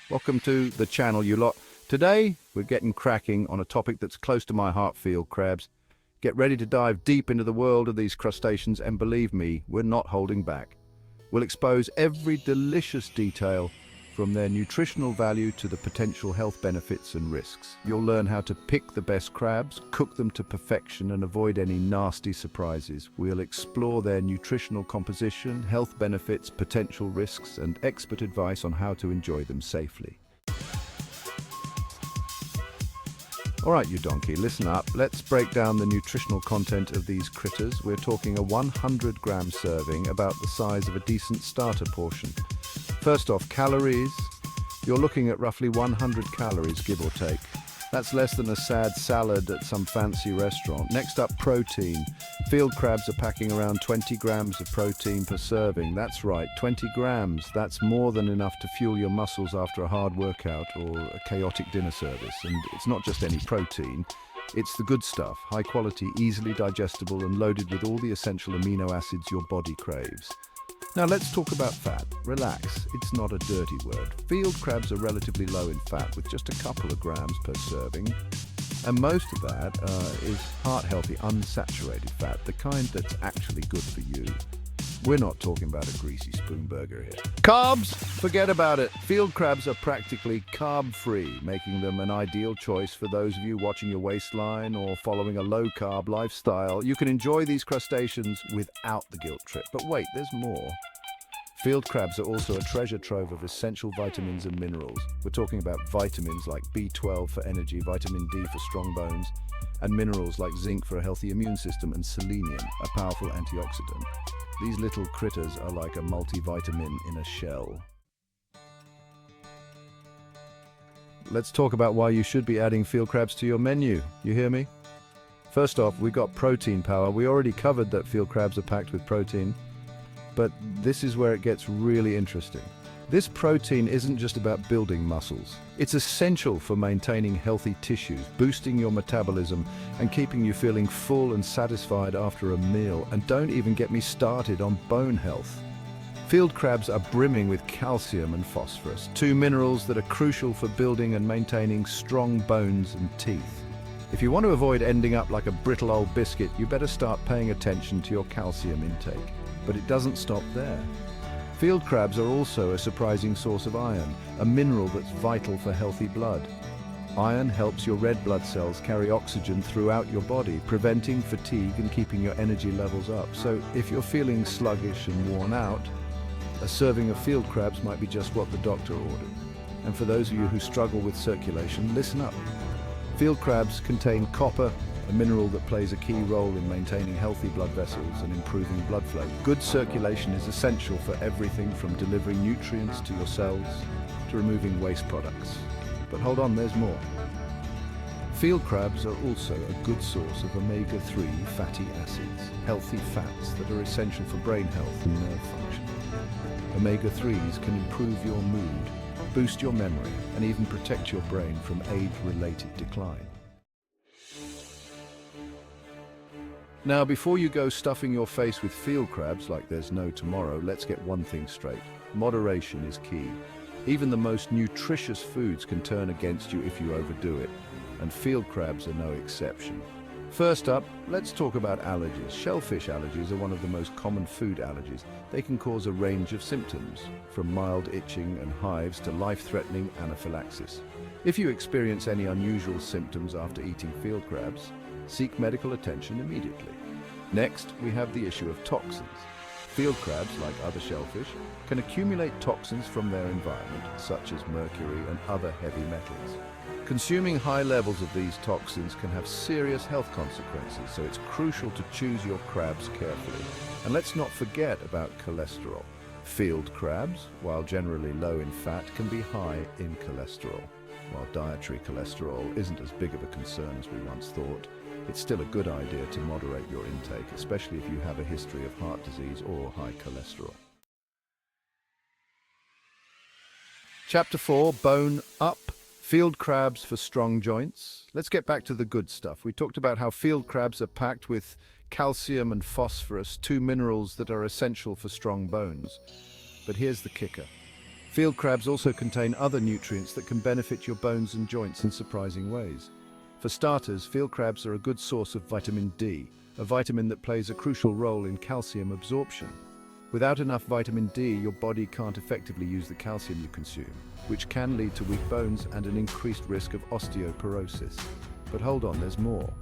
Welcome to the channel, you lot. Today, we're getting cracking on a topic that's close to my heart, field crabs. Get ready to dive deep into the world of these crustaceans, and believe me, we're not holding back. We'll expose every delicious detail, from their nutritional value to the potential health benefits and risks. You'll learn how to pick the best crabs, cook them to perfection, and avoid any nasty surprises. We'll explore their nutritional composition, health benefits, potential risks, and expert advice on how to enjoy them safely. All right, you donkey, listen up. Let's break down the nutritional content of these critters. We're talking a 100-gram serving, about the size of a decent starter portion. First off, calories. You're looking at roughly 100 calories, give or take. That's less than a sad salad at some fancy restaurant. Next up, protein. Field crabs are packing around 20 grams of protein per serving. That's right, 20 grams. That's more than enough to fuel your muscles after a hard workout or a chaotic dinner service. And it's not just any protein. It's the good stuff, high quality, easily digestible, and loaded with all the essential amino acids your body craves. Now let's talk about fat. Relax, it's not a dirty word. Field crabs are relatively low in fat, with just a couple of grams per serving. And most of that is heart-healthy, unsaturated fat, the kind that's actually good for you. We're not talking about a greasy spoon burger here. Carbs? Forget about it. Field crabs are practically carb-free, making them an ideal choice for those of you watching your waistline or following a low-carb lifestyle. You can enjoy these crustaceans without the guilt trip. But wait, there's more. Field crabs are also a treasure trove of essential vitamins and minerals. We're talking about vitamins like B12 for energy, vitamin D for strong bones, and minerals like zinc for a healthy immune system, and selenium, a powerful antioxidant. These little critters are like a multivitamin in a shell. Let's talk about why you should be adding field crabs to your menu. You hear me? First off, we got protein power. We already covered that field crabs are packed with protein, but this is where it gets really interesting. This protein isn't just about building muscles. It's essential for maintaining healthy tissues, boosting your metabolism, and keeping you feeling full and satisfied after a meal. And don't even get me started on bone health. Field crabs are brimming with calcium and phosphorus, two minerals that are crucial for building and maintaining strong bones and teeth. If you want to avoid ending up like a brittle old biscuit, you better start paying attention to your calcium intake. But it doesn't stop there. Field crabs are also a surprising source of iron, a mineral that's vital for healthy blood. Iron helps your red blood cells carry oxygen throughout your body, preventing fatigue and keeping your energy levels up. So if you're feeling sluggish and worn out, a serving of field crabs might be just what the doctor ordered. And for those of you who struggle with circulation, listen up. Field crabs contain copper, a mineral that plays a key role in maintaining healthy blood vessels and improving blood flow. Good circulation is essential for everything from delivering nutrients to your cells to removing waste products. But hold on, there's more. Field crabs are also a good source of omega-3 fatty acids, healthy fats that are essential for brain health and nerve function. Omega-3s can improve your mood, boost your memory, and even protect your brain from age-related decline. Now, before you go stuffing your face with field crabs like there's no tomorrow, let's get one thing straight. Moderation is key. Even the most nutritious foods can turn against you if you overdo it, and field crabs are no exception. First up, let's talk about allergies. Shellfish allergies are one of the most common food allergies. They can cause a range of symptoms, from mild itching and hives to life-threatening anaphylaxis. If you experience any unusual symptoms after eating field crabs, seek medical attention immediately. Next, we have the issue of toxins. Field crabs, like other shellfish, can accumulate toxins from their environment, such as mercury and other heavy metals. Consuming high levels of these toxins can have serious health consequences, so it's crucial to choose your crabs carefully. And let's not forget about cholesterol. Field crabs, while generally low in fat, can be high in cholesterol. While dietary cholesterol isn't as big of a concern as we once thought, it's still a good idea to moderate your intake, especially if you have a history of heart disease or high cholesterol. Chapter 4, Bone Up. Field crabs for strong joints. Let's get back to the good stuff. We talked about how field crabs are packed with calcium and phosphorus, two minerals that are essential for strong bones. But here's the kicker. Field crabs also contain other nutrients that can benefit your bones and joints in surprising ways. For starters, field crabs are a good source of vitamin D, a vitamin that plays a crucial role in calcium absorption. Without enough vitamin D, your body can't effectively use the calcium you consume, which can lead to weak bones and an increased risk of osteoporosis. But hold on, there's more.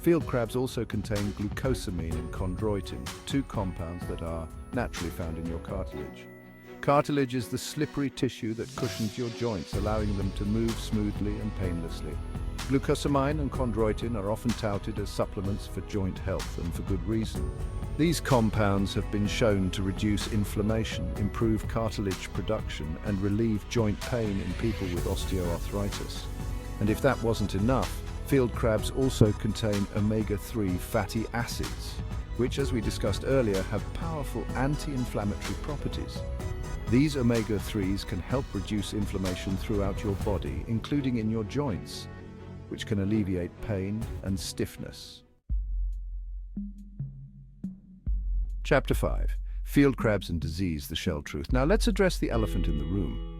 Field crabs also contain glucosamine and chondroitin, two compounds that are naturally found in your cartilage. Cartilage is the slippery tissue that cushions your joints, allowing them to move smoothly and painlessly. Glucosamine and chondroitin are often touted as supplements for joint health, and for good reason. These compounds have been shown to reduce inflammation, improve cartilage production, and relieve joint pain in people with osteoarthritis. And if that wasn't enough, field crabs also contain omega-3 fatty acids, which, as we discussed earlier, have powerful anti-inflammatory properties. These omega-3s can help reduce inflammation throughout your body, including in your joints, which can alleviate pain and stiffness. Chapter 5. Field crabs and disease, the shell truth. Now let's address the elephant in the room.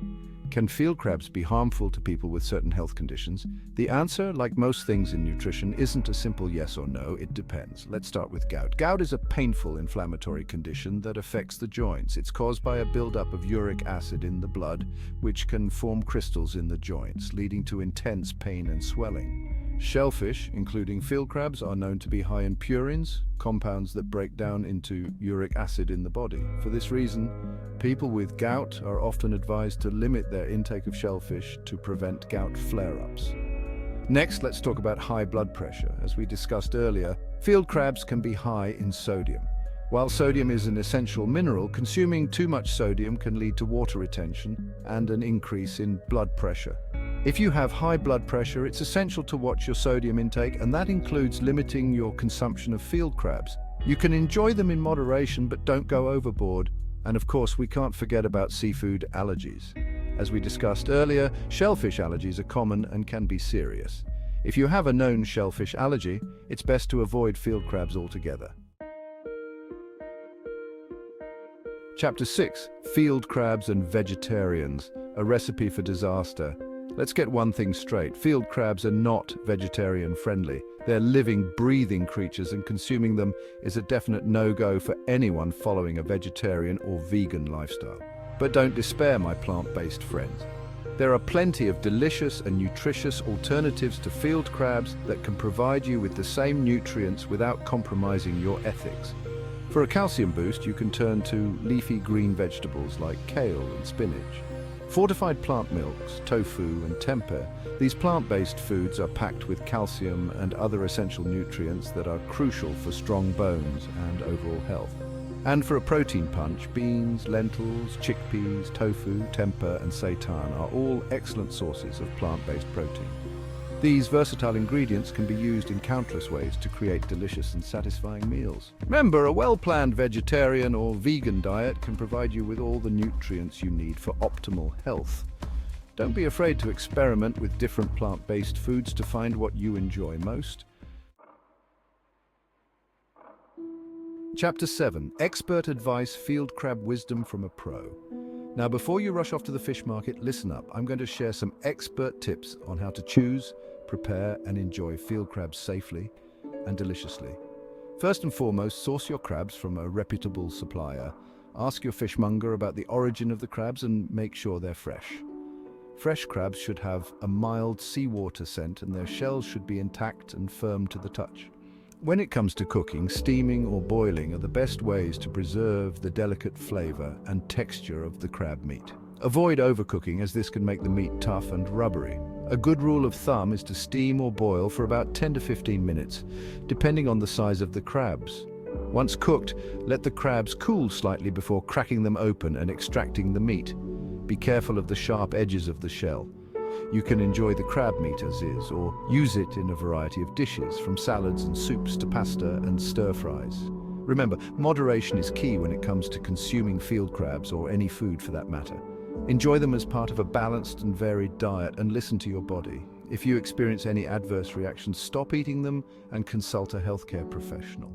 Can field crabs be harmful to people with certain health conditions? The answer, like most things in nutrition, isn't a simple yes or no, it depends. Let's start with gout. Gout is a painful inflammatory condition that affects the joints. It's caused by a buildup of uric acid in the blood, which can form crystals in the joints, leading to intense pain and swelling. Shellfish, including field crabs, are known to be high in purines, compounds that break down into uric acid in the body. For this reason, people with gout are often advised to limit their intake of shellfish to prevent gout flare-ups. Next, let's talk about high blood pressure. As we discussed earlier, field crabs can be high in sodium. While sodium is an essential mineral, consuming too much sodium can lead to water retention and an increase in blood pressure. If you have high blood pressure, it's essential to watch your sodium intake, and that includes limiting your consumption of field crabs. You can enjoy them in moderation, but don't go overboard. And of course, we can't forget about seafood allergies. As we discussed earlier, shellfish allergies are common and can be serious. If you have a known shellfish allergy, it's best to avoid field crabs altogether. Chapter 6. Field crabs and vegetarians, a recipe for disaster. Let's get one thing straight. Field crabs are not vegetarian-friendly. They're living, breathing creatures, and consuming them is a definite no-go for anyone following a vegetarian or vegan lifestyle. But don't despair, my plant-based friends. There are plenty of delicious and nutritious alternatives to field crabs that can provide you with the same nutrients without compromising your ethics. For a calcium boost, you can turn to leafy green vegetables like kale and spinach. Fortified plant milks, tofu and tempeh, these plant-based foods are packed with calcium and other essential nutrients that are crucial for strong bones and overall health. And for a protein punch, beans, lentils, chickpeas, tofu, tempeh and seitan are all excellent sources of plant-based protein. These versatile ingredients can be used in countless ways to create delicious and satisfying meals. Remember, a well-planned vegetarian or vegan diet can provide you with all the nutrients you need for optimal health. Don't be afraid to experiment with different plant-based foods to find what you enjoy most. Chapter 7. Expert advice, field crab wisdom from a pro. Now, before you rush off to the fish market, listen up. I'm going to share some expert tips on how to choose, prepare, and enjoy field crabs safely and deliciously. First and foremost, source your crabs from a reputable supplier. Ask your fishmonger about the origin of the crabs and make sure they're fresh. Fresh crabs should have a mild seawater scent, and their shells should be intact and firm to the touch. When it comes to cooking, steaming or boiling are the best ways to preserve the delicate flavor and texture of the crab meat. Avoid overcooking, as this can make the meat tough and rubbery. A good rule of thumb is to steam or boil for about 10 to 15 minutes, depending on the size of the crabs. Once cooked, let the crabs cool slightly before cracking them open and extracting the meat. Be careful of the sharp edges of the shell. You can enjoy the crab meat as is, or use it in a variety of dishes, from salads and soups to pasta and stir-fries. Remember, moderation is key when it comes to consuming field crabs, or any food for that matter. Enjoy them as part of a balanced and varied diet, and listen to your body. If you experience any adverse reactions, stop eating them and consult a healthcare professional.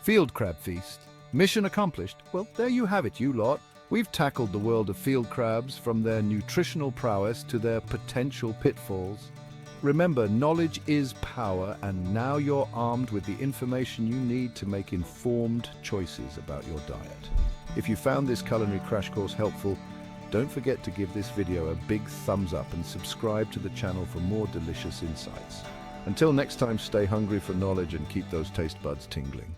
Field crab feast. Mission accomplished. Well, there you have it, you lot. We've tackled the world of field crabs, from their nutritional prowess to their potential pitfalls. Remember, knowledge is power, and now you're armed with the information you need to make informed choices about your diet. If you found this culinary crash course helpful, don't forget to give this video a big thumbs up and subscribe to the channel for more delicious insights. Until next time, stay hungry for knowledge and keep those taste buds tingling.